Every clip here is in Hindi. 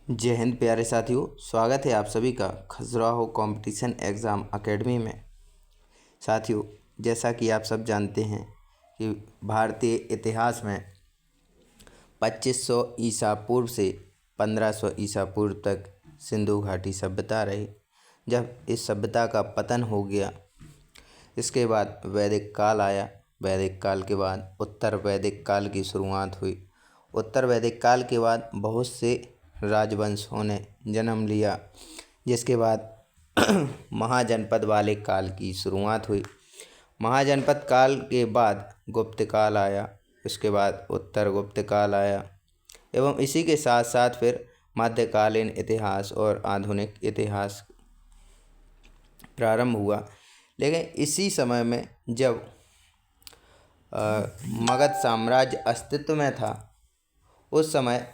जय हिंद प्यारे साथियों, स्वागत है आप सभी का खजुराहो कंपटीशन एग्ज़ाम एकेडमी में। साथियों, जैसा कि आप सब जानते हैं कि भारतीय इतिहास में 2500 ईसा पूर्व से 1500 ईसा पूर्व तक सिंधु घाटी सभ्यता रही। जब इस सभ्यता का पतन हो गया, इसके बाद वैदिक काल आया। वैदिक काल के बाद उत्तर वैदिक काल की शुरुआत हुई। उत्तर वैदिक काल के बाद बहुत से राजवंशों ने जन्म लिया, जिसके बाद महाजनपद वाले काल की शुरुआत हुई। महाजनपद काल के बाद गुप्त काल आया, उसके बाद उत्तर गुप्त काल आया एवं इसी के साथ साथ फिर मध्यकालीन इतिहास और आधुनिक इतिहास प्रारंभ हुआ। लेकिन इसी समय में जब मगध साम्राज्य अस्तित्व में था, उस समय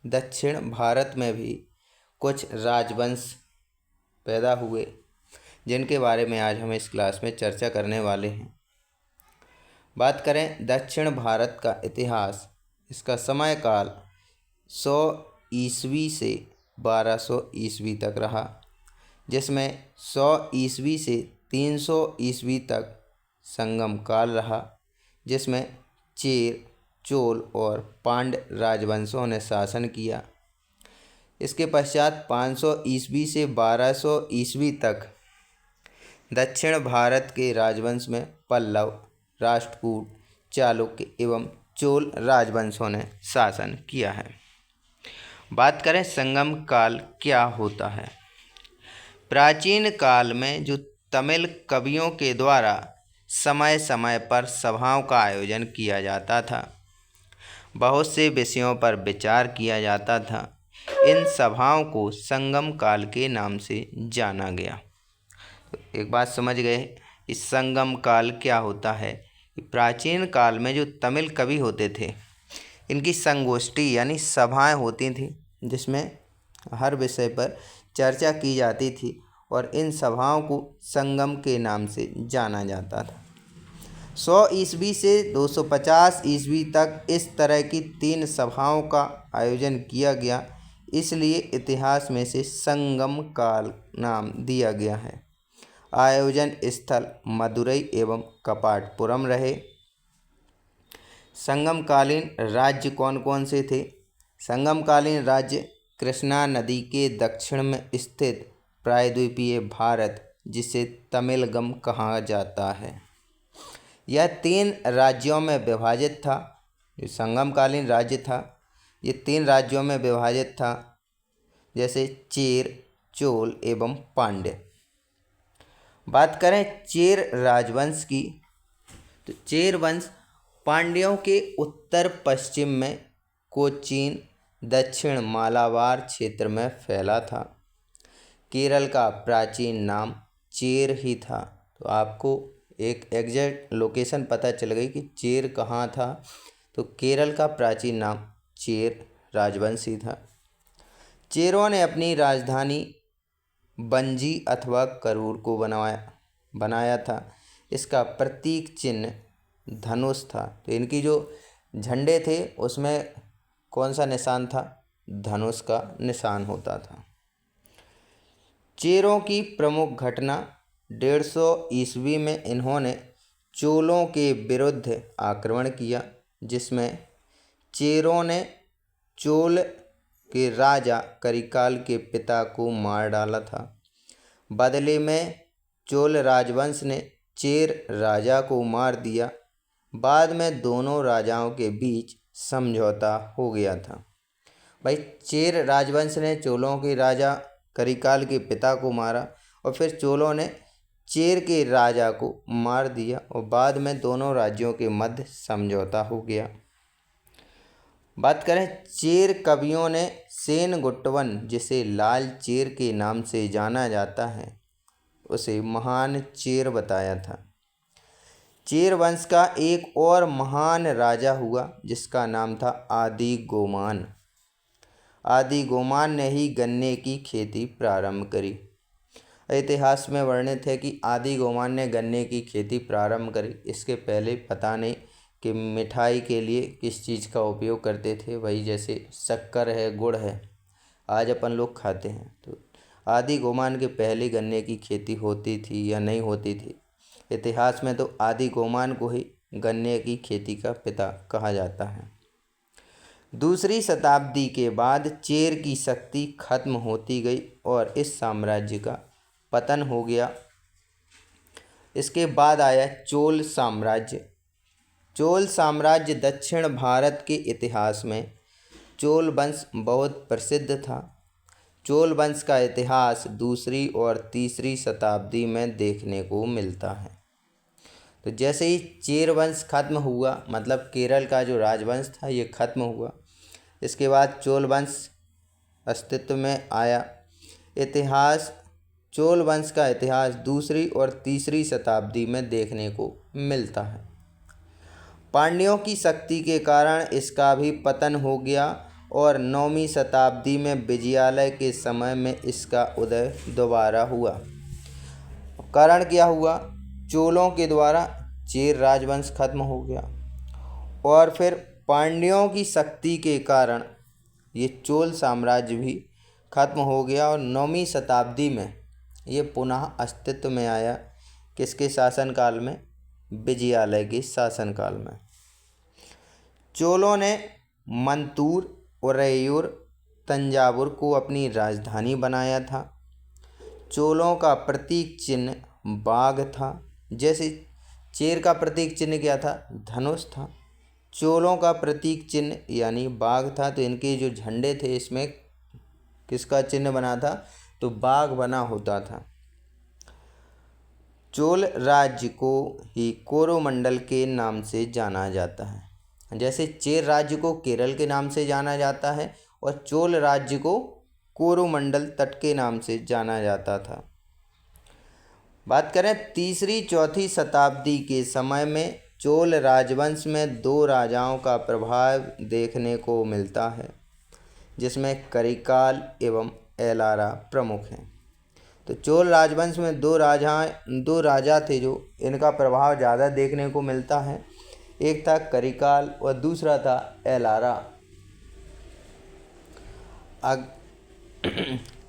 दक्षिण भारत में भी कुछ राजवंश पैदा हुए, जिनके बारे में आज हम इस क्लास में चर्चा करने वाले हैं। बात करें दक्षिण भारत का इतिहास, इसका समय काल 100 ईस्वी से 1200 ईस्वी तक रहा, जिसमें 100 ईस्वी से 300 ईस्वी तक संगम काल रहा, जिसमें चेर, चोल और पांड्य राजवंशों ने शासन किया। इसके पश्चात 500 ईस्वी से 1200 ईस्वी तक दक्षिण भारत के राजवंश में पल्लव, राष्ट्रकूट, चालुक्य एवं चोल राजवंशों ने शासन किया है। बात करें संगम काल क्या होता है। प्राचीन काल में जो तमिल कवियों के द्वारा समय समय पर सभाओं का आयोजन किया जाता था, बहुत से विषयों पर विचार किया जाता था। इन सभाओं को संगम काल के नाम से जाना गया। एक बात समझ गए, इस संगम काल क्या होता है। प्राचीन काल में जो तमिल कवि होते थे, इनकी संगोष्ठी यानी सभाएं होती थीं, जिसमें हर विषय पर चर्चा की जाती थी और इन सभाओं को संगम के नाम से जाना जाता था। 100 ईस्वी से 250 ईस्वी तक इस तरह की 3 सभाओं का आयोजन किया गया, इसलिए इतिहास में से संगम काल नाम दिया गया है। आयोजन स्थल मदुरई एवं कपाटपुरम रहे। संगमकालीन राज्य कौन कौन से थे। संगमकालीन राज्य कृष्णा नदी के दक्षिण में स्थित प्रायद्वीपीय भारत, जिसे तमिलगम कहा जाता है, यह 3 राज्यों में विभाजित था। जो संगमकालीन राज्य था, ये 3 राज्यों में विभाजित था, जैसे चेर, चोल एवं पांड्य। बात करें चेर राजवंश की, तो चेर वंश पांड्यों के उत्तर पश्चिम में कोचीन, दक्षिण मालाबार क्षेत्र में फैला था। केरल का प्राचीन नाम चेर ही था। तो आपको एक एग्जैक्ट लोकेशन पता चल गई कि चेर कहाँ था। तो केरल का प्राचीन नाम चेर राजवंश ही था। चेरों ने अपनी राजधानी बंजी अथवा करूर को बनाया था। इसका प्रतीक चिन्ह धनुष था। तो इनकी जो झंडे थे, उसमें कौन सा निशान था, धनुष का निशान होता था। चेरों की प्रमुख घटना 150 ईस्वी में इन्होंने चोलों के विरुद्ध आक्रमण किया, जिसमें चेरों ने चोल के राजा करिकाल के पिता को मार डाला था। बदले में चोल राजवंश ने चेर राजा को मार दिया। बाद में दोनों राजाओं के बीच समझौता हो गया था। भाई, चेर राजवंश ने चोलों के राजा करिकाल के पिता को मारा और फिर चोलों ने चेर के राजा को मार दिया और बाद में दोनों राज्यों के मध्य समझौता हो गया। बात करें चेर कवियों ने सेनगुट्टवन, जिसे लाल चेर के नाम से जाना जाता है, उसे महान चेर बताया था। चेर वंश का एक और महान राजा हुआ, जिसका नाम था आदि गोमान। आदि गोमान ने ही गन्ने की खेती प्रारंभ करी। इतिहास में वर्णित है कि आदि गोमान ने गन्ने की खेती प्रारंभ करी। इसके पहले पता नहीं कि मिठाई के लिए किस चीज़ का उपयोग करते थे, वही जैसे शक्कर है, गुड़ है, आज अपन लोग खाते हैं। तो आदि गोमान के पहले गन्ने की खेती होती थी या नहीं होती थी? इतिहास में तो आदि गोमान को ही गन्ने की खेती का पिता कहा जाता है। दूसरी शताब्दी के बाद चेर की शक्ति खत्म होती गई और इस साम्राज्य का पतन हो गया। इसके बाद आया चोल साम्राज्य। चोल साम्राज्य दक्षिण भारत के इतिहास में चोल वंश बहुत प्रसिद्ध था। चोल वंश का इतिहास दूसरी और तीसरी शताब्दी में देखने को मिलता है। तो जैसे ही चेर वंश खत्म हुआ, मतलब केरल का जो राजवंश था ये खत्म हुआ, इसके बाद चोल वंश अस्तित्व में आया। चोल वंश का इतिहास दूसरी और तीसरी शताब्दी में देखने को मिलता है। पांड्यों की शक्ति के कारण इसका भी पतन हो गया और 9वीं शताब्दी में विजयालय के समय में इसका उदय दोबारा हुआ। कारण क्या हुआ? चोलों के द्वारा चेर राजवंश खत्म हो गया और फिर पांड्यों की शक्ति के कारण ये चोल साम्राज्य भी खत्म हो गया और 9वीं शताब्दी में ये पुनः अस्तित्व में आया। किसके शासनकाल में? विजयालय के शासनकाल में। चोलों ने मंतूर, उरैयूर, तंजावुर को अपनी राजधानी बनाया था। चोलों का प्रतीक चिन्ह बाघ था। जैसे चेर का प्रतीक चिन्ह क्या था? धनुष था। चोलों का प्रतीक चिन्ह यानी बाघ था। तो इनके जो झंडे थे इसमें किसका चिन्ह बना था? तो बाघ बना होता था। चोल राज्य को ही कोरोमंडल के नाम से जाना जाता है। जैसे चेर राज्य को केरल के नाम से जाना जाता है और चोल राज्य को कोरोमंडल तट के नाम से जाना जाता था। बात करें तीसरी चौथी शताब्दी के समय में चोल राजवंश में 2 राजाओं का प्रभाव देखने को मिलता है, जिसमें करिकाल एवं एलारा प्रमुख हैं। तो चोल राजवंश में 2 राजा थे जो इनका प्रभाव ज़्यादा देखने को मिलता है। एक था करिकाल और दूसरा था एलारा।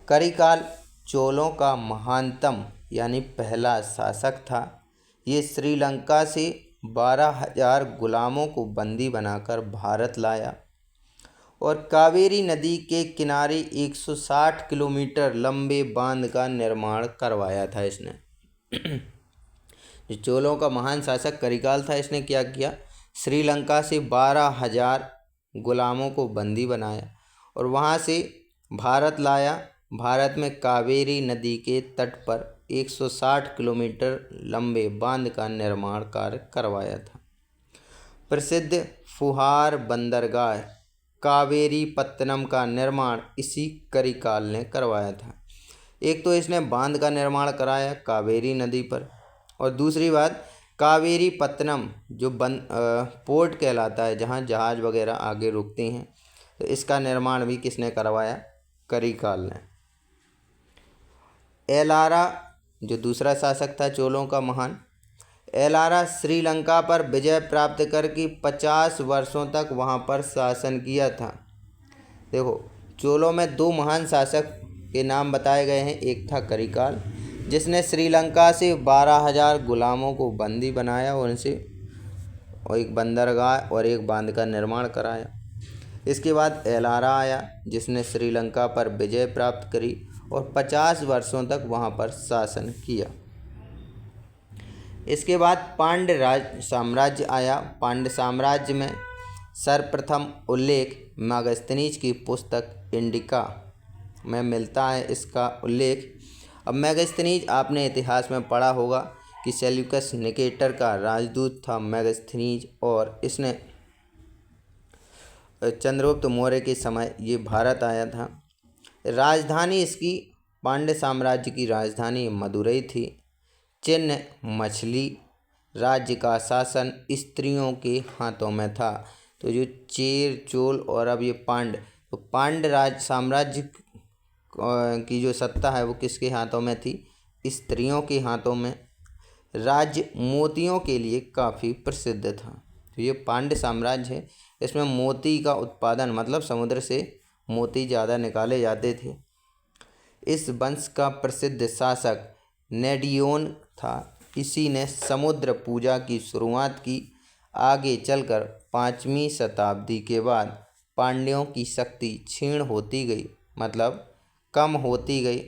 करिकाल चोलों का महानतम यानी पहला शासक था। ये श्रीलंका से 12,000 गुलामों को बंदी बनाकर भारत लाया और कावेरी नदी के किनारे 160 किलोमीटर लंबे बांध का निर्माण करवाया था इसने। जो चोलों का महान शासक करिकाल था, इसने क्या किया? श्रीलंका से 12,000 गुलामों को बंदी बनाया और वहाँ से भारत लाया। भारत में कावेरी नदी के तट पर 160 किलोमीटर लंबे बांध का निर्माण कार्य करवाया था। प्रसिद्ध फुहार बंदरगाह कावेरी पत्तनम का निर्माण इसी करिकाल ने करवाया था। एक तो इसने बांध का निर्माण कराया कावेरी नदी पर, और दूसरी बात कावेरी पत्तनम जो पोर्ट कहलाता है जहाँ जहाज़ वगैरह आगे रुकते हैं, तो इसका निर्माण भी किसने करवाया? करिकाल ने। एलारा जो दूसरा शासक था चोलों का महान, एलारा श्रीलंका पर विजय प्राप्त करके 50 वर्षों तक वहां पर शासन किया था। देखो, चोलों में 2 महान शासक के नाम बताए गए हैं। एक था करिकाल जिसने श्रीलंका से 12,000 गुलामों को बंदी बनाया और उनसे एक बंदरगाह और एक बांध का निर्माण कराया। इसके बाद एलारा आया जिसने श्रीलंका पर विजय प्राप्त करी और 50 वर्षों तक वहां पर शासन किया। इसके बाद पांड्य साम्राज्य आया। पांड्य साम्राज्य में सर्वप्रथम उल्लेख मेगास्थनीज की पुस्तक इंडिका में मिलता है। इसका उल्लेख, अब मेगास्थनीज आपने इतिहास में पढ़ा होगा कि सेल्यूकस निकेटर का राजदूत था मेगास्थनीज, और इसने चंद्रगुप्त मौर्य के समय ये भारत आया था। राजधानी इसकी, पांड्य साम्राज्य की राजधानी मदुरई थी। चिन्ह मछली। राज्य का शासन स्त्रियों के हाथों में था। तो जो चेर, चोल और अब ये तो पांड्य साम्राज्य की जो सत्ता है वो किसके हाथों में थी? स्त्रियों के हाथों में। राज्य मोतियों के लिए काफ़ी प्रसिद्ध था। तो ये पांड्य साम्राज्य है, इसमें मोती का उत्पादन, मतलब समुद्र से मोती ज़्यादा निकाले जाते थे। इस वंश का प्रसिद्ध शासक नेडियोन था। इसी ने समुद्र पूजा की शुरुआत की। आगे चलकर 5वीं शताब्दी के बाद पांड्यों की शक्ति क्षीण होती गई, मतलब कम होती गई।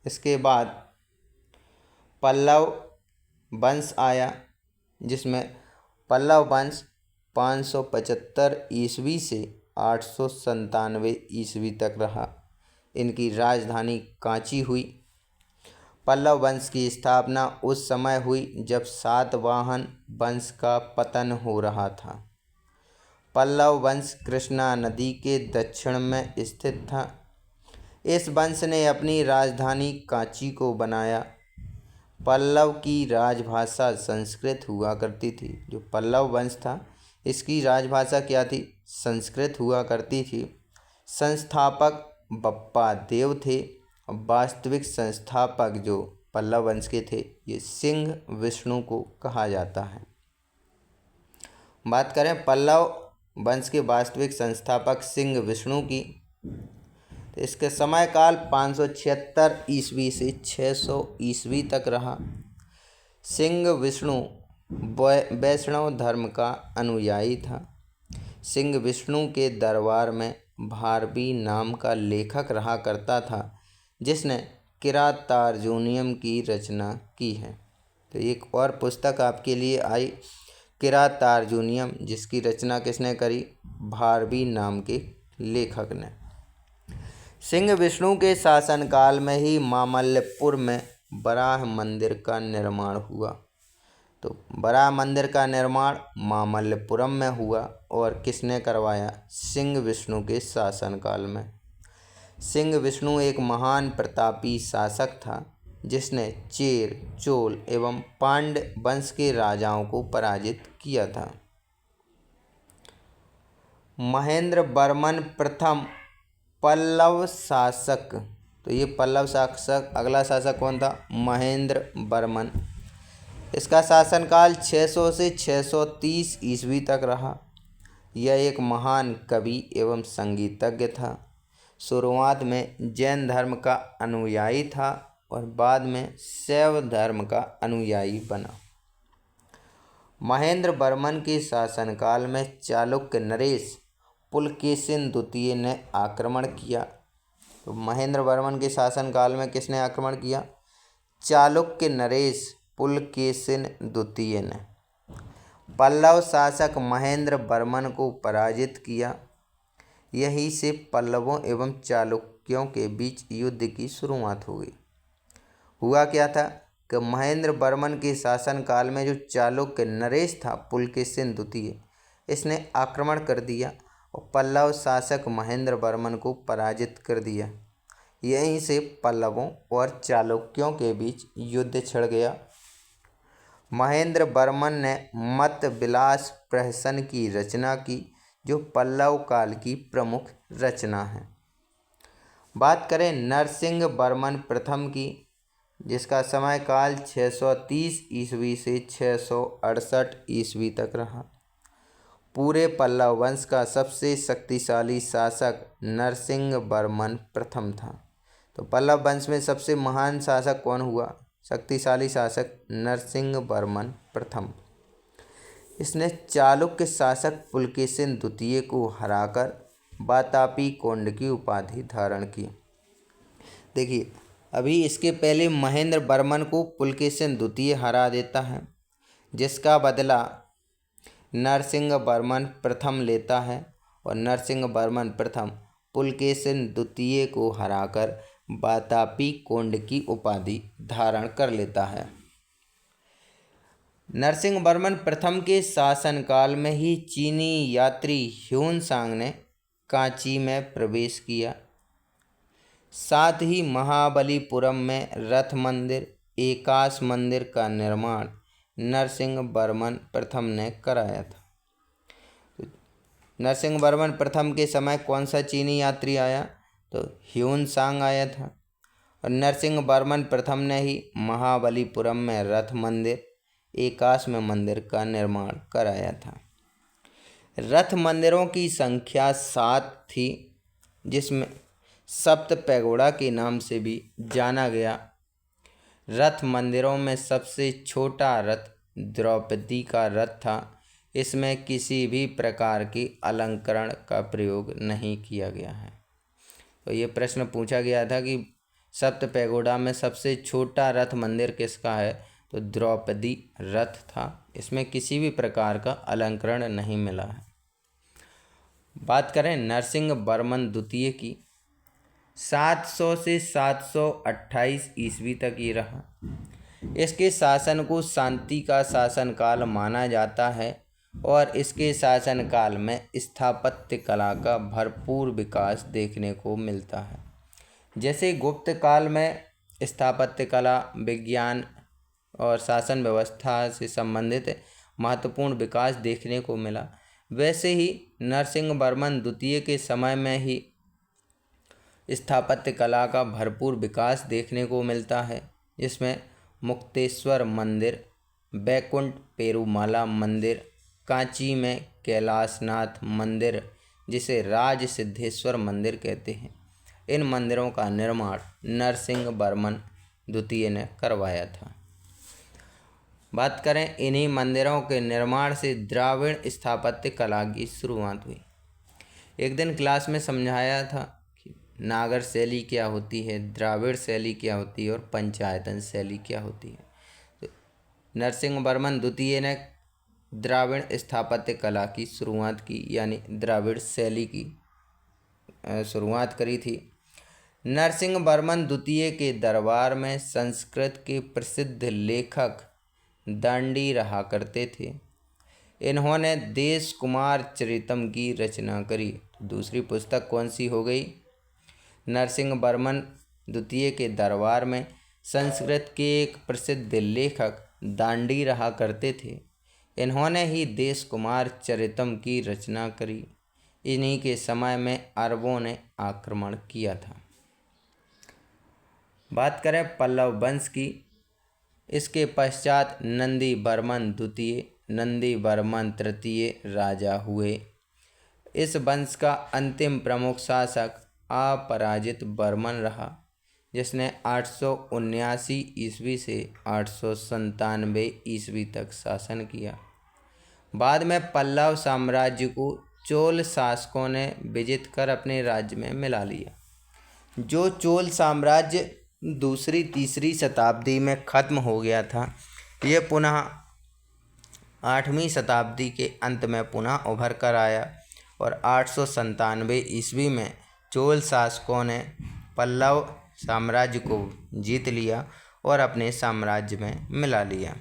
इसके बाद पल्लव वंश आया, जिसमें पल्लव वंश 575 ईस्वी से 897 ईस्वी तक रहा। इनकी राजधानी कांची हुई। पल्लव वंश की स्थापना उस समय हुई जब सातवाहन वंश का पतन हो रहा था। पल्लव वंश कृष्णा नदी के दक्षिण में स्थित था। इस वंश ने अपनी राजधानी कांची को बनाया। पल्लव की राजभाषा संस्कृत हुआ करती थी। जो पल्लव वंश था, इसकी राजभाषा क्या थी? संस्कृत हुआ करती थी। संस्थापक बप्पा देव थे। वास्तविक संस्थापक जो पल्लव वंश के थे, ये सिंह विष्णु को कहा जाता है। बात करें पल्लव वंश के वास्तविक संस्थापक सिंह विष्णु की, तो इसके समय काल 576 ईस्वी से 600 ईस्वी तक रहा। सिंह विष्णु वैष्णव धर्म का अनुयायी था। सिंह विष्णु के दरबार में भारवी नाम का लेखक रहा करता था, जिसने किरातार्जुनीयम की रचना की है। तो एक और पुस्तक आपके लिए आई, किरातार्जुनीयम, जिसकी रचना किसने करी? भारवी नाम के लेखक ने। सिंह विष्णु के शासनकाल में ही मामल्लपुर में वराह मंदिर का निर्माण हुआ। तो वराह मंदिर का निर्माण मामल्लपुरम में हुआ और किसने करवाया? सिंह विष्णु के शासनकाल में। सिंह विष्णु एक महान प्रतापी शासक था, जिसने चेर, चोल एवं पांड्य वंश के राजाओं को पराजित किया था। महेंद्र वर्मन प्रथम पल्लव शासक। तो ये पल्लव शासक, अगला शासक कौन था? महेंद्र वर्मन। इसका शासनकाल 600 से 630 ईस्वी तक रहा। यह एक महान कवि एवं संगीतज्ञ था। शुरुआत में जैन धर्म का अनुयायी था और बाद में शैव धर्म का अनुयायी बना। महेंद्र वर्मन के शासनकाल में चालुक्य नरेश पुलकेशिन द्वितीय ने आक्रमण किया। तो महेंद्र वर्मन के शासनकाल में किसने आक्रमण किया? चालुक्य नरेश पुलकेशिन द्वितीय ने। पल्लव शासक महेंद्र वर्मन को पराजित किया। यहीं से पल्लवों एवं चालुक्यों के बीच युद्ध की शुरुआत हो गई। हुआ क्या था कि महेंद्र वर्मन के शासनकाल में जो चालुक्य नरेश था पुलकेशिन द्वितीय, इसने आक्रमण कर दिया और पल्लव शासक महेंद्र वर्मन को पराजित कर दिया। यहीं से पल्लवों और चालुक्यों के बीच युद्ध छिड़ गया। महेंद्र वर्मन ने मत विलास प्रहसन की रचना की, जो पल्लव काल की प्रमुख रचना है। बात करें नरसिंह वर्मन प्रथम की, जिसका समय काल 630 ईस्वी से 668 ईस्वी तक रहा। पूरे पल्लव वंश का सबसे शक्तिशाली शासक नरसिंह वर्मन प्रथम था। तो पल्लव वंश में सबसे महान शासक कौन हुआ? शक्तिशाली शासक नरसिंह वर्मन प्रथम। इसने चालुक्य शासक पुलकेशिन द्वितीय को हराकर वातापी कोंड की उपाधि धारण की। देखिए, अभी इसके पहले महेंद्र वर्मन को पुलकेशिन द्वितीय हरा देता है, जिसका बदला नरसिंह वर्मन प्रथम लेता है और नरसिंह वर्मन प्रथम पुलकेशिन द्वितीय को हराकर वातापी कोंड की उपाधि धारण कर लेता है। नरसिंह वर्मन प्रथम के शासनकाल में ही चीनी यात्री ह्यूनसांग ने कांची में प्रवेश किया। साथ ही महाबलीपुरम में रथ मंदिर, एकाश मंदिर का निर्माण नरसिंह वर्मन प्रथम ने कराया था। नरसिंह वर्मन प्रथम के समय कौन सा चीनी यात्री आया? तो ह्यूनसांग आया था। और नरसिंह वर्मन प्रथम ने ही महाबलीपुरम में रथ मंदिर, एकाश में मंदिर का निर्माण कराया था। रथ मंदिरों की संख्या 7 थी। जिसमें सप्त पैगोड़ा के नाम से भी जाना गया। रथ मंदिरों में सबसे छोटा रथ द्रौपदी का रथ था। इसमें किसी भी प्रकार की अलंकरण का प्रयोग नहीं किया गया है। तो ये प्रश्न पूछा गया था कि सप्त पैगोड़ा में सबसे छोटा रथ मंदिर किसका है, तो द्रौपदी रथ था। इसमें किसी भी प्रकार का अलंकरण नहीं मिला है। बात करें नरसिंह वर्मन द्वितीय की, 700 से 728 ईस्वी तक ये रहा। इसके शासन को शांति का शासनकाल माना जाता है और इसके शासनकाल में स्थापत्य कला का भरपूर विकास देखने को मिलता है। जैसे गुप्त काल में स्थापत्य कला, विज्ञान और शासन व्यवस्था से संबंधित महत्वपूर्ण विकास देखने को मिला, वैसे ही नरसिंह वर्मन द्वितीय के समय में ही स्थापत्य कला का भरपूर विकास देखने को मिलता है। इसमें मुक्तेश्वर मंदिर, बैकुंठ पेरुमाला मंदिर, कांची में कैलाशनाथ मंदिर जिसे राज सिद्धेश्वर मंदिर कहते हैं, इन मंदिरों का निर्माण नरसिंह वर्मन द्वितीय ने करवाया था। बात करें इन्हीं मंदिरों के निर्माण से द्राविड़ स्थापत्य कला की शुरुआत हुई। एक दिन क्लास में समझाया था कि नागर शैली क्या होती है, द्राविड़ शैली क्या होती है और पंचायतन शैली क्या होती है। तो नरसिंह वर्मन द्वितीय ने द्राविड़ स्थापत्य कला की शुरुआत की, यानी द्राविड़ शैली की शुरुआत करी थी। नरसिंह वर्मन द्वितीय के दरबार में संस्कृत के प्रसिद्ध लेखक दांडी रहा करते थे। इन्होंने देश कुमार चरितम की रचना करी। दूसरी पुस्तक कौन सी हो गई? नरसिंह वर्मन द्वितीय के दरबार में संस्कृत के एक प्रसिद्ध लेखक दांडी रहा करते थे। इन्होंने ही देश कुमार चरितम की रचना करी। इन्हीं के समय में अरबों ने आक्रमण किया था। बात करें पल्लव वंश की, इसके पश्चात नंदी वर्मन द्वितीय, नंदी वर्मन तृतीय राजा हुए। इस वंश का अंतिम प्रमुख शासक अपराजित वर्मन रहा, जिसने 879 ईस्वी से 897 ईस्वी तक शासन किया। बाद में पल्लव साम्राज्य को चोल शासकों ने विजित कर अपने राज्य में मिला लिया। जो चोल साम्राज्य दूसरी तीसरी शताब्दी में खत्म हो गया था, ये पुनः 8वीं शताब्दी के अंत में पुनः उभर कर आया और 897 ईस्वी में चोल शासकों ने पल्लव साम्राज्य को जीत लिया और अपने साम्राज्य में मिला लिया।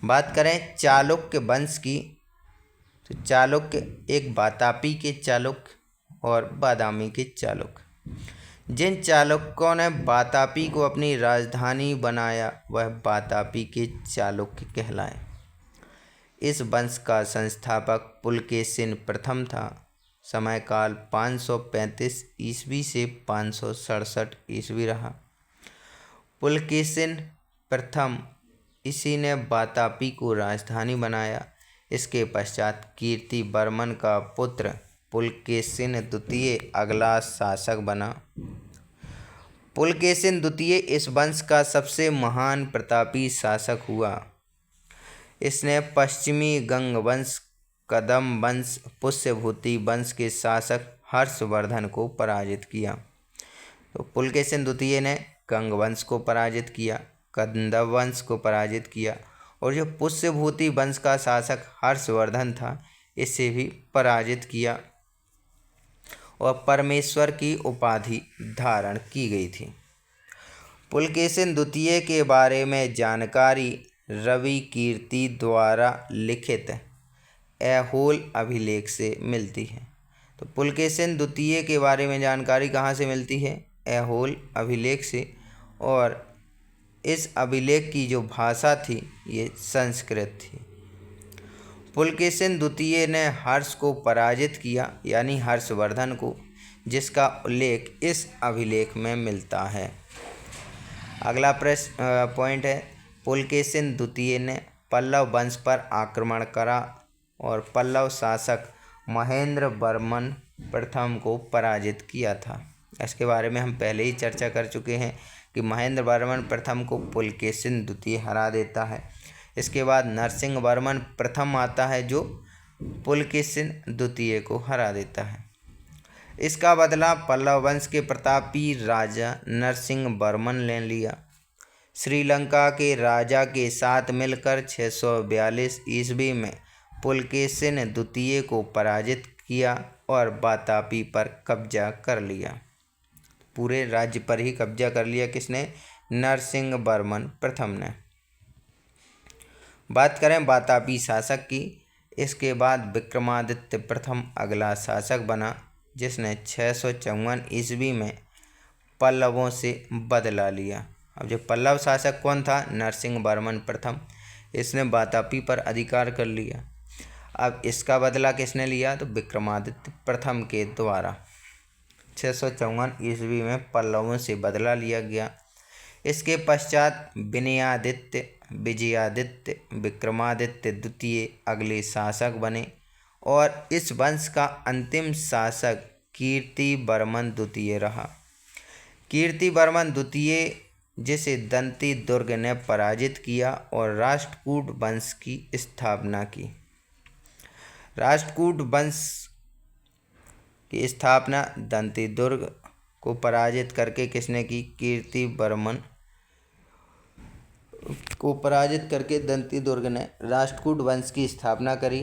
बात करें चालुक्य वंश की, तो चालुक्य एक वातापी के चालुक्य और बादामी के चालुक्य। जिन चालुक्यों ने वातापी को अपनी राजधानी बनाया वह वातापी के चालुक्य कहलाए। इस वंश का संस्थापक पुलकेशिन प्रथम था। समयकाल 535 ईस्वी से 567 ईस्वी रहा। पुलकेशिन प्रथम इसी ने वातापी को राजधानी बनाया। इसके पश्चात कीर्ति वर्मन का पुत्र पुलकेशिन द्वितीय अगला शासक बना। पुलकेशिन द्वितीय इस वंश का सबसे महान प्रतापी शासक हुआ। इसने पश्चिमी गंग वंश, कदम वंश, पुष्यभूति वंश के शासक हर्षवर्धन को पराजित किया। तो पुलकेशिन द्वितीय ने गंग वंश को पराजित किया, कदम वंश को पराजित किया और जो पुष्यभूति वंश का शासक हर्षवर्धन था इसे भी पराजित किया और परमेश्वर की उपाधि धारण की गई थी। पुलकेशिन द्वितीय के बारे में जानकारी रवि कीर्ति द्वारा लिखित ऐहोल अभिलेख से मिलती है। तो पुलकेशिन द्वितीय के बारे में जानकारी कहाँ से मिलती है? ऐहोल अभिलेख से। और इस अभिलेख की जो भाषा थी ये संस्कृत थी। पुलकेशिन द्वितीय ने हर्ष को पराजित किया, यानी हर्षवर्धन को, जिसका उल्लेख इस अभिलेख में मिलता है। अगला प्रश्न पॉइंट है, पुलकेशिन द्वितीय ने पल्लव वंश पर आक्रमण करा और पल्लव शासक महेंद्र वर्मन प्रथम को पराजित किया था। इसके बारे में हम पहले ही चर्चा कर चुके हैं कि महेंद्र वर्मन प्रथम को पुलकेशिन द्वितीय हरा देता है। इसके बाद नरसिंह वर्मन प्रथम आता है जो पुलकेशिन द्वितीय को हरा देता है। इसका बदला पल्लव वंश के प्रतापी राजा नरसिंह वर्मन ने लिया। श्रीलंका के राजा के साथ मिलकर 642 ईस्वी में पुलकेशिन द्वितीय को पराजित किया और वातापी पर कब्जा कर लिया। पूरे राज्य पर ही कब्जा कर लिया किसने? नरसिंह वर्मन प्रथम ने। बात करें वातापी शासक की, इसके बाद विक्रमादित्य प्रथम अगला शासक बना जिसने 654 ईस्वी में पल्लवों से बदला लिया। अब जो पल्लव शासक कौन था? नरसिंह वर्मन प्रथम। इसने वातापी पर अधिकार कर लिया। अब इसका बदला किसने लिया? तो विक्रमादित्य प्रथम के द्वारा 654 ईस्वी में पल्लवों से बदला लिया गया। इसके पश्चात विनयादित्य, विजयादित्य, विक्रमादित्य द्वितीय अगले शासक बने और इस वंश का अंतिम शासक कीर्ति वर्मन द्वितीय रहा। कीर्ति वर्मन द्वितीय जिसे दंती दुर्ग ने पराजित किया और राष्ट्रकूट वंश की स्थापना की। राष्ट्रकूट वंश की स्थापना दंती दुर्ग को पराजित करके किसने की? कीर्ति वर्मन को पराजित करके दंती दुर्ग ने राष्ट्रकूट वंश की स्थापना करी।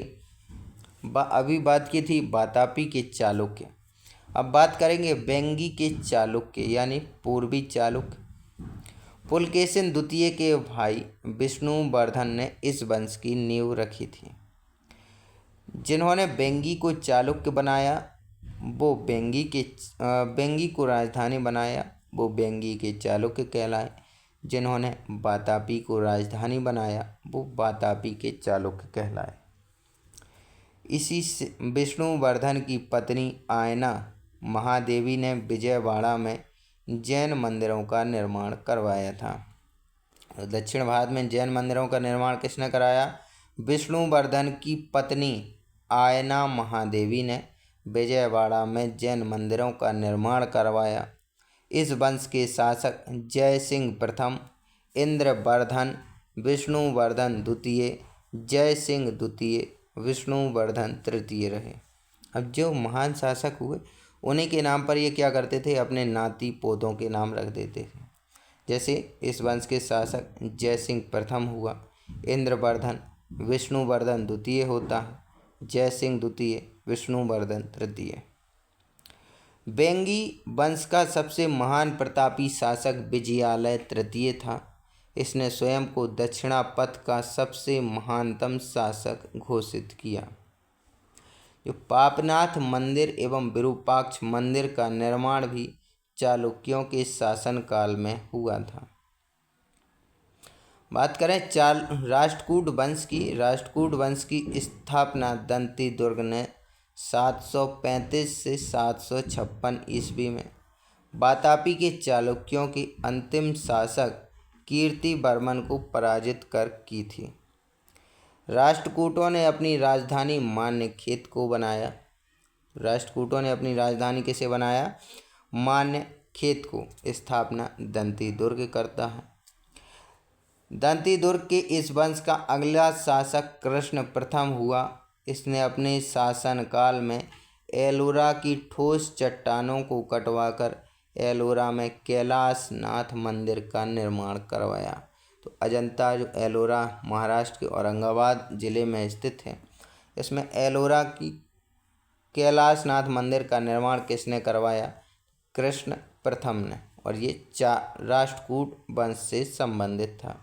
अभी बात की थी वातापी के चालुक्य। अब बात करेंगे वेंगी के चालुक्य यानी पूर्वी चालुक्य। पुलकेशिन द्वितीय के भाई विष्णुवर्धन ने इस वंश की नींव रखी थी। जिन्होंने वेंगी को चालुक्य बनाया वो वेंगी को राजधानी बनाया वो वेंगी के चालुक्य कहलाए। जिन्होंने वातापी को राजधानी बनाया वो वातापी के चालुक्य कहलाए। इसी से विष्णुवर्धन की पत्नी आयना महादेवी ने विजयवाड़ा में जैन मंदिरों का निर्माण करवाया था। दक्षिण भारत में जैन मंदिरों का निर्माण किसने कराया? विष्णुवर्धन की पत्नी आयना महादेवी ने विजयवाड़ा में जैन मंदिरों का निर्माण करवाया। इस वंश के शासक जय सिंह प्रथम, इंद्रवर्धन, विष्णुवर्धन द्वितीय, जय सिंह द्वितीय, विष्णुवर्धन तृतीय रहे। अब जो महान शासक हुए उन्हीं के नाम पर ये क्या करते थे? अपने नाती पोतों के नाम रख देते थे। जैसे इस वंश के शासक जय सिंह प्रथम हुआ, इंद्रवर्धन विष्णुवर्धन द्वितीय होता है, जय सिंह द्वितीय, विष्णुवर्धन तृतीय। वेंगी वंश का सबसे महान प्रतापी शासक विजयालय तृतीय था। इसने स्वयं को दक्षिणापथ का सबसे महानतम शासक घोषित किया। जो पापनाथ मंदिर एवं विरूपाक्ष मंदिर का निर्माण भी चालुक्यों के शासनकाल में हुआ था। बात करें राष्ट्रकूट वंश की। राष्ट्रकूट वंश की स्थापना दंती दुर्ग ने 735 से 756 ईस्वी में वातापी के चालुक्यों के अंतिम शासक कीर्ति वर्मन को पराजित कर की थी। राष्ट्रकूटों ने अपनी राजधानी मान्यखेत को बनाया। राष्ट्रकूटों ने अपनी राजधानी किसे बनाया? मान्यखेत को। स्थापना दंती दुर्ग करता है। दंती दुर्ग के इस वंश का अगला शासक कृष्ण प्रथम हुआ। इसने अपने शासनकाल में एलोरा की ठोस चट्टानों को कटवाकर एलोरा में कैलाश नाथ मंदिर का निर्माण करवाया। तो अजंता जो एलोरा महाराष्ट्र के औरंगाबाद ज़िले में स्थित है, इसमें एलोरा की कैलाशनाथ मंदिर का निर्माण किसने करवाया? कृष्ण प्रथम ने। और ये राष्ट्रकूट वंश से संबंधित था।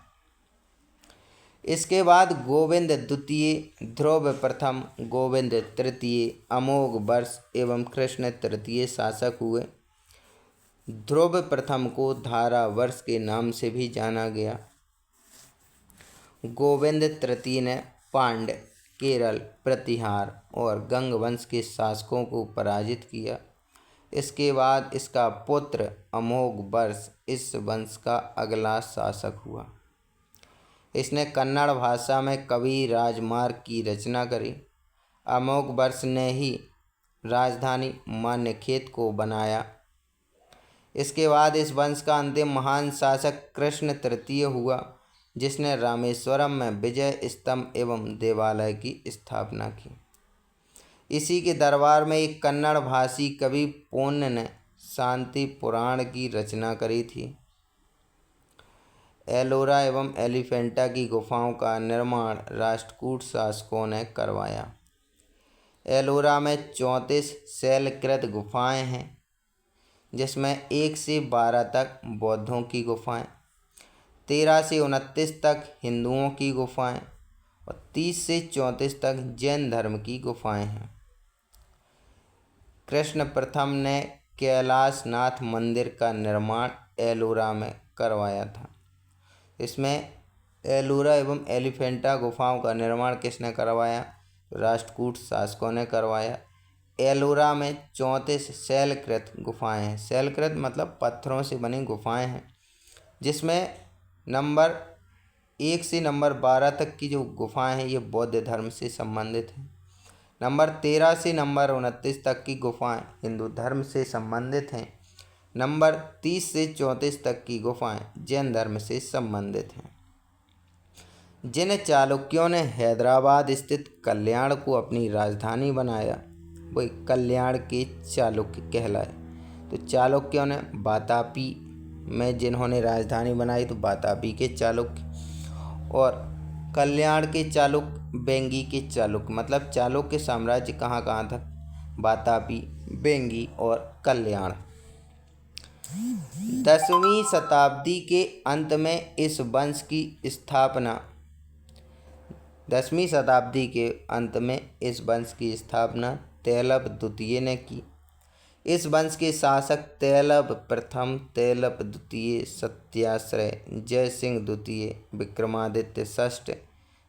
इसके बाद गोविंद द्वितीय, ध्रुव प्रथम, गोविंद तृतीय, अमोघ वर्ष एवं कृष्ण तृतीय शासक हुए। ध्रुव प्रथम को धारा वर्ष के नाम से भी जाना गया। गोविंद तृतीय ने पांड्य, केरल, प्रतिहार और गंग वंश के शासकों को पराजित किया। इसके बाद इसका पुत्र अमोघ वर्ष इस वंश का अगला शासक हुआ। इसने कन्नड़ भाषा में कवि राजमार्ग की रचना करी। अमोघ वर्ष ने ही राजधानी मान्यखेत को बनाया। इसके बाद इस वंश का अंतिम महान शासक कृष्ण तृतीय हुआ, जिसने रामेश्वरम में विजय स्तंभ एवं देवालय की स्थापना की। इसी के दरबार में एक कन्नड़ भाषी कवि पोन्न ने शांति पुराण की रचना करी थी। एलोरा एवं एलिफेंटा की गुफाओं का निर्माण राष्ट्रकूट शासकों ने करवाया। एलोरा में 34 शैलकृत गुफाएं हैं, जिसमें 1 से 12 तक बौद्धों की गुफाएं, 13 से 29 तक हिंदुओं की गुफाएं और 30 से 34 तक जैन धर्म की गुफाएं हैं। कृष्ण प्रथम ने कैलाशनाथ मंदिर का निर्माण एलोरा में करवाया था। इसमें एलोरा एवं एलिफेंटा गुफाओं का निर्माण किसने करवाया? राष्ट्रकूट शासकों ने करवाया। एलोरा में 34 शैलकृत गुफाएं हैं। शैलकृत मतलब पत्थरों से बनी गुफाएं हैं, जिसमें नंबर 1 से नंबर 12 तक की जो गुफाएं हैं ये बौद्ध धर्म से संबंधित हैं। नंबर 13 से नंबर 29 तक की गुफाएं हिंदू धर्म से संबंधित हैं। नंबर 30 से 34 तक की गुफाएं जैन धर्म से संबंधित हैं। जिन चालुक्यों ने हैदराबाद स्थित कल्याण को अपनी राजधानी बनाया, वही कल्याण के चालुक्य कहलाए। तो चालुक्यों ने वातापी में जिन्होंने राजधानी बनाई तो वातापी के चालुक्य, और कल्याण के चालुक्य बेंगी के चालुक्य। मतलब चालुक्य साम्राज्य कहाँ कहाँ था? वातापी, बेंगी और कल्याण। 10वीं शताब्दी के अंत में इस वंश की स्थापना 10वीं शताब्दी के अंत में इस वंश की स्थापना तैलब द्वितीय ने की। इस वंश के शासक तैलब प्रथम, तैलब द्वितीय, सत्याश्रय, जयसिंह द्वितीय, विक्रमादित्य षष्ठ,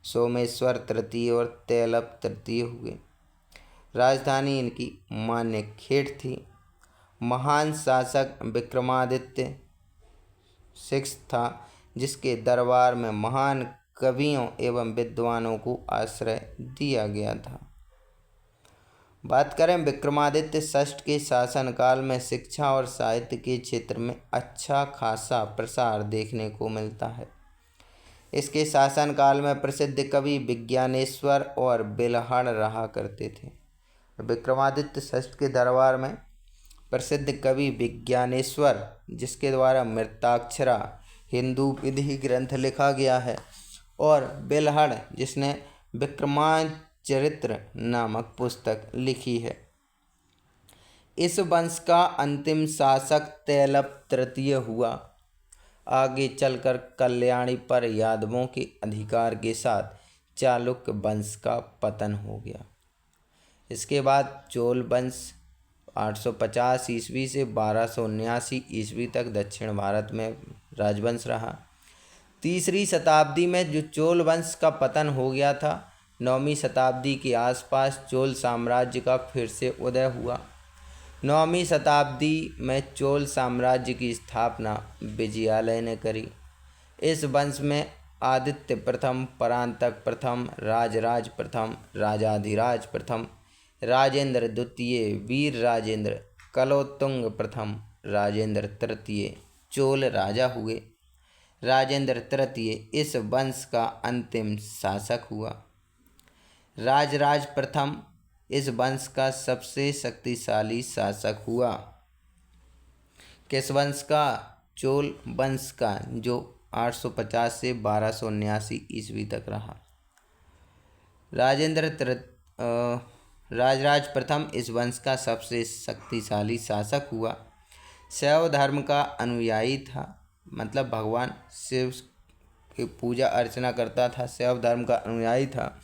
सोमेश्वर तृतीय और तैलब तृतीय हुए। राजधानी इनकी मान्यखेट थी। महान शासक विक्रमादित्य सिक्स था, जिसके दरबार में महान कवियों एवं विद्वानों को आश्रय दिया गया था। बात करें विक्रमादित्य षष्ठ के शासनकाल में शिक्षा और साहित्य के क्षेत्र में अच्छा खासा प्रसार देखने को मिलता है। इसके शासनकाल में प्रसिद्ध कवि विज्ञानेश्वर और बिल्हड़ रहा करते थे। विक्रमादित्य षष्ठ के दरबार में प्रसिद्ध कवि विज्ञानेश्वर, जिसके द्वारा मृताक्षरा हिंदू विधि ग्रंथ लिखा गया है, और बिल्हड़, जिसने विक्रमाचरित्र नामक पुस्तक लिखी है। इस वंश का अंतिम शासक तैलब तृतीय हुआ। आगे चलकर कल्याणी पर यादवों के अधिकार के साथ चालुक्य वंश का पतन हो गया। इसके बाद चोल वंश 850 ईस्वी से 1279 ईस्वी तक दक्षिण भारत में राजवंश रहा। 3री शताब्दी में जो चोल वंश का पतन हो गया था, 9वीं शताब्दी के आसपास चोल साम्राज्य का फिर से उदय हुआ। 9वीं शताब्दी में चोल साम्राज्य की स्थापना विजयालय ने करी। इस वंश में आदित्य प्रथम, परांतक प्रथम, राजराज प्रथम, राजाधिराज प्रथम, राजेंद्र द्वितीय, वीर राजेंद्र, कलोत्तुंग प्रथम, राजेंद्र तृतीय चोल राजा हुए। राजेंद्र तृतीय इस वंश का अंतिम शासक हुआ। राजराज प्रथम इस वंश का सबसे शक्तिशाली शासक हुआ। किस वंश का? चोल वंश का, जो 850 से 1279 ईस्वी तक रहा। राजराज प्रथम इस वंश का सबसे शक्तिशाली शासक हुआ। शैव धर्म का अनुयायी था, मतलब भगवान शिव की पूजा अर्चना करता था, शैव धर्म का अनुयायी था।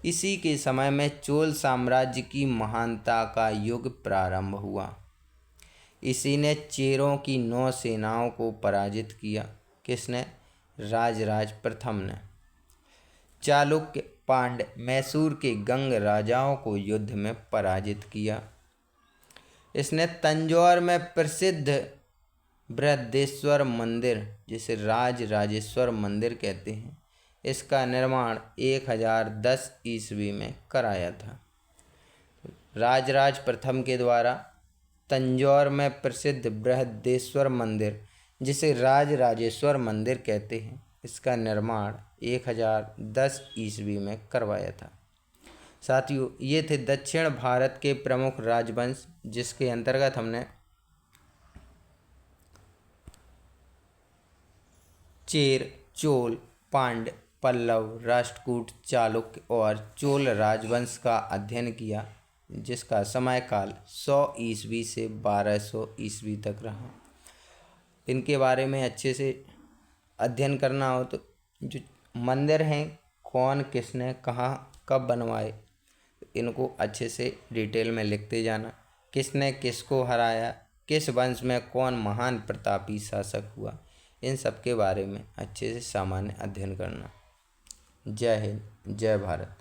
इसी के समय में चोल साम्राज्य की महानता का युग प्रारंभ हुआ। इसी ने चेरों की 9 सेनाओं को पराजित किया। किसने? राजराज प्रथम ने। चालुक्य, पांड्य, मैसूर के गंग राजाओं को युद्ध में पराजित किया। इसने तंजौर में प्रसिद्ध बृहदेश्वर मंदिर, जिसे राजेश्वर मंदिर कहते हैं, इसका निर्माण 1010 ईस्वी में कराया था। राजराज प्रथम के द्वारा तंजौर में प्रसिद्ध बृहदेश्वर मंदिर, जिसे राजराजेश्वर मंदिर कहते हैं, इसका निर्माण 1010 ईस्वी में करवाया था। साथियों, ये थे दक्षिण भारत के प्रमुख राजवंश, जिसके अंतर्गत हमने चेर, चोल, पांड्य, पल्लव, राष्ट्रकूट, चालुक्य और चोल राजवंश का अध्ययन किया, जिसका समयकाल 100 ईस्वी से 1200 ईस्वी तक रहा। इनके बारे में अच्छे से अध्ययन करना हो तो जो मंदिर हैं, कौन किसने कहाँ कब बनवाए, इनको अच्छे से डिटेल में लिखते जाना। किसने किसको हराया, किस वंश में कौन महान प्रतापी शासक हुआ, इन सब के बारे में अच्छे से सामान्य अध्ययन करना। जय हिंद, जय भारत।